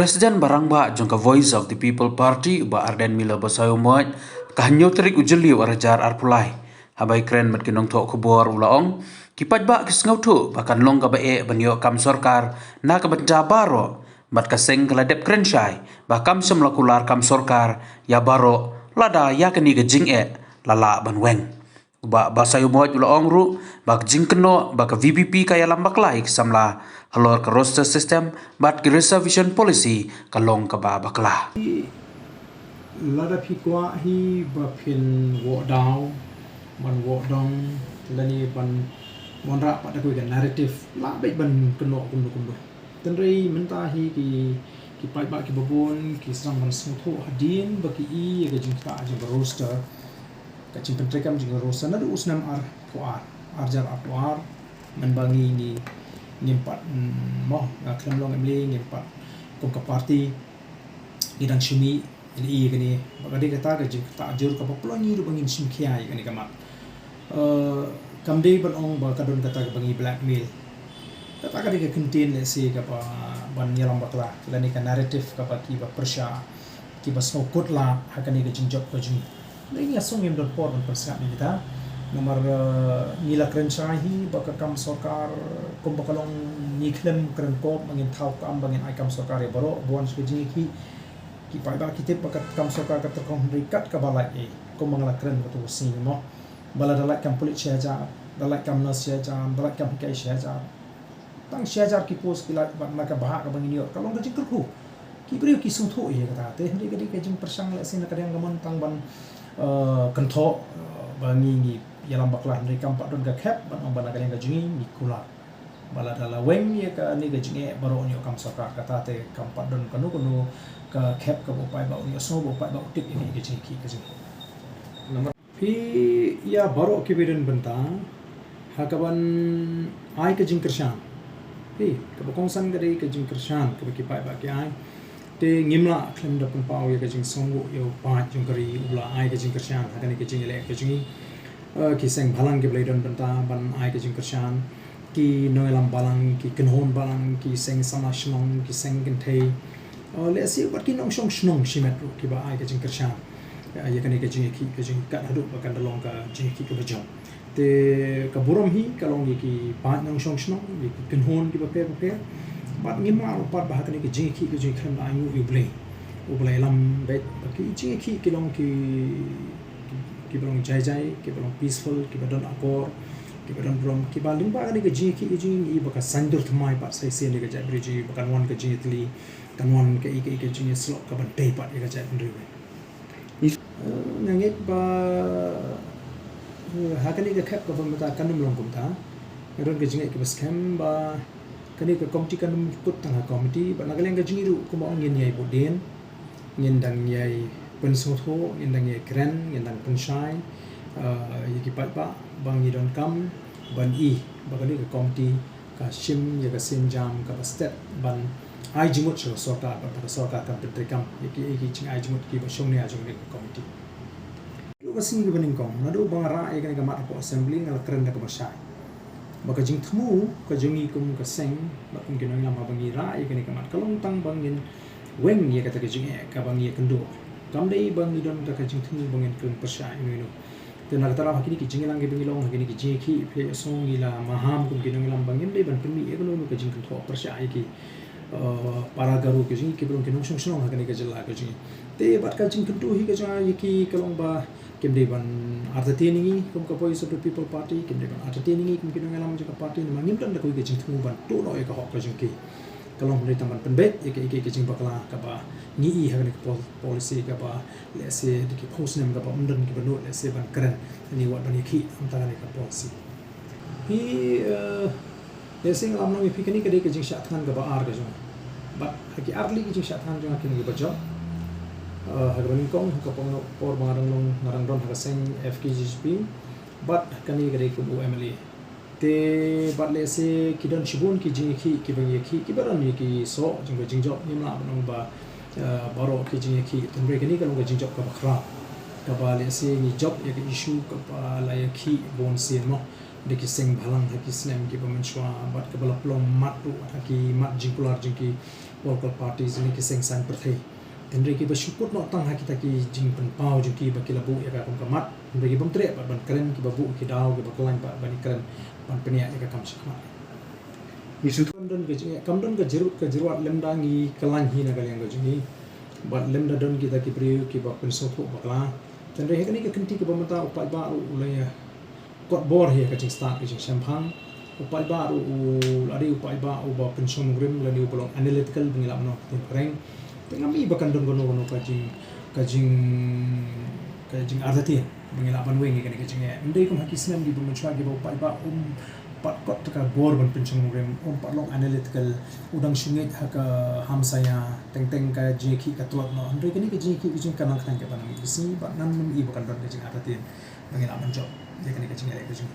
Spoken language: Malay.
Presiden barang ba jongka Voice of the People Party ba Arden Mila basayo moy kahanyo terik ujeli warajar arpulai habai kren mat kinong tho khobor ulaong kipat ba kisngau thu bakan long ka bae banyo kam sorkar na ka banja baro mat kaseng kaladep kren shai ba kam semlakular kam sorkar ya baro lada ya kani ga jing lala banweng ba basayo moy ulaong ru ba jing keno ba ka VPP kaya lambak lai samla halor ka roster system bat ki reservation policy kalong ka ba bakla lada pikwa hi ba pin wo daw man wo dong lani ban monra pada ko gan narrative la bai ban keno kundu tenrei menta hi ki pai ba ki babon ki sang man smutho hadin ba ki i ga jing ta jing roster ka jing pentrekam jing roster na usnam ar puar arjar puar man bangi ni nimpat mo aklam long emle nimpat kom ka party gidang shumi ili gani bagadi kata ga jing ta jur ka poplo ni ru bangin sim khia gani kamat kamdei ban ong ba kadon kata ga bangi blackmail kata ga ke contain le si ka ba ban yalam bakla lani ka narrative ka ba ki ba persha ki ba so kotla hakani ga jing job ko jing ni asong yem dot por ban persha ni kita nomor nila krensahi baka kam sorkar kumbakalong niklem kren kop mangin thau kam bangin ai kam sorkar e baro bon skeji ki pai ba kitip baka kam sorkar ka tokong rikat ka balai e kum mangala kren to sing mo bala dalak kam pulit syaja dalak kam nas syaja dalak kam kai syaja tang syaja ki pos ki lak maka bahak ka bangin yo kalong ka jingker ku ki bri ki sung tho e kata te ndi ka di ka jing persang la sin ka dang gamon tang ban kentho bangi ni yalam baklah ni kampak don ga khap ban bana kaleng ga jungi ni kula bala dala weng ye ka ni ga jungi baro ni kam sorkar kata te kampak don kanu ka khap ka bopai ba ni so bopai ba utik ini ga jingi ka jingi nomor pi ya baro ki beden benta hakaban ai ka jing kershan pi ka bokong san ga dei ka jing kershan ka ki pai ba ki ai te ngimla klem da pau ye ka jing songo yo pa jing kari ula ai ka jing kershan hakani ka jing le ka jingi ki seng balang ki blaydon benta ban ai ka jing kershan ki noilam balang ki kenhon balang ki seng sama shnong ki seng kentei le si bat ki nong shong shnong shimet ru ki ba ai ka jing kershan ye kani ka jing ki ka jing kat hadu ba kan dalong ka jing ki ka bajam te ka buram hi kalong ki pa nong shong shnong ki kenhon ki ba pe bat ngimla pat ba kani ki jing ki ka jing khan ai mu ublay lam bet ki jing ki long ki belong jai ki belong peaceful ki badon akor ki badon drum ki baling ba ni ga ji ki i baka sandur thmai pa sai se ni ga jai bridge baka wan ga ji tli kan wan ka i ka ji slot ka ban dei pa ga jai ndri we nangit ba hakani ga khap ka ban ta kanum long kum ta ron ga ji ki bas kam ba kani ka committee kanum put tanga committee ba nagaleng ga ji ru ko ma ngin yai boden ngin dang yai pensotho indang ye kren indang penshai yiki pat ba bang idon kam ban i bagani ka komti ka shim ye ka sim jam ka step ban ai jimut so sorka ba ka sorka ka petrikam yiki ching ai jimut ki ba shong ne ajung ne ka komti lu basing gi baning kom na do bang ra ye ka mat ko assembly ngal kren ka ba shai baka jing thmu ka jungi kum ka seng ba kum kinong lam bangi ra ye ka mat kalong tang bangin weng ye ka ta ka jing ka bang ye kendo kamdei bang idon ta ka jing thmu bangin kun persha inu te na tara hakini ki jinglang ge bingilong hakini ki jeki phe song ila maham kum kinong lam bangin dei ban pemi e no ka jing kun tho persha ai ki para garu ke jing ki bron kinong song song hakini ka jala ka jing te bat ka jing kun tu hi ka ja yiki kalong ba kimdei ban artate ningi kum ka Voice of the People Party kimdei ban artate ningi kum kinong lam jing ka party ni mangim tan da ko ge jing thmu ban to no e ka hok ka jing ki kalong dari taman penbet ke jing bakla ka ba ni i ha ka policy ka ba le se ki post nem ka ba undan ki banu le se ban kren ni wat ban ki am ta ka policy hi le se ngam no mi pikani ka de ke jing sha than ka ba ar ka jong ba ha ki arli ki jing sha than jong ki ni ba jo ha ka ban kong ka pong no por marang long narang ron ha ka seng FKGP but kani ka de ku UMLA te bat le se kidon shibun ki jing ki bang ye ki baran ye ki so jing jing job ni ma banong ba baro ki jing ki tumre ki ni ka jing job ka bakra ka ba le se ni job ye ki issue ka ba la ye ki bon sin mo de ki seng balang ha ki snem ki ba menchwa bat ka bala plom mat tu ha ki mat jing kular jing ki political parties ni ki seng san perthei tendre ki bersyukur no tang ha kita ki jing pen pau jing ki bakila bu ya ka kom kamat tendre ki bamtre ban keren ki babu ki dau ki baklan ba ban keren ban penia ya ka kam sakma isu kamdon ka jirut lemda ngi kalan hi na kalian ga jingi bat lemda don kita ki priu ki ba pen so bakla tendre he kani ka kenti ki bamata upai ba ulaya kot bor hi ka jing start ki jing champagne upai baru lari upai baru ba pension grim lari upolong analytical bengilap no tempereng tengah mi bahkan don gono kajing arti bengilap ban wengi kan kajing ya ndai kum hakisnam di bumchwa gi upai ba pat kot ka bor ban pension grim palong analytical udang sungai haka hamsaya teng ka jeki ka tuat no ndai kani ka jeki kajing kanang kan ka ban mi bisi ba nan mi bahkan don kajing arti bengilap ban job dia kani kajing ya kajing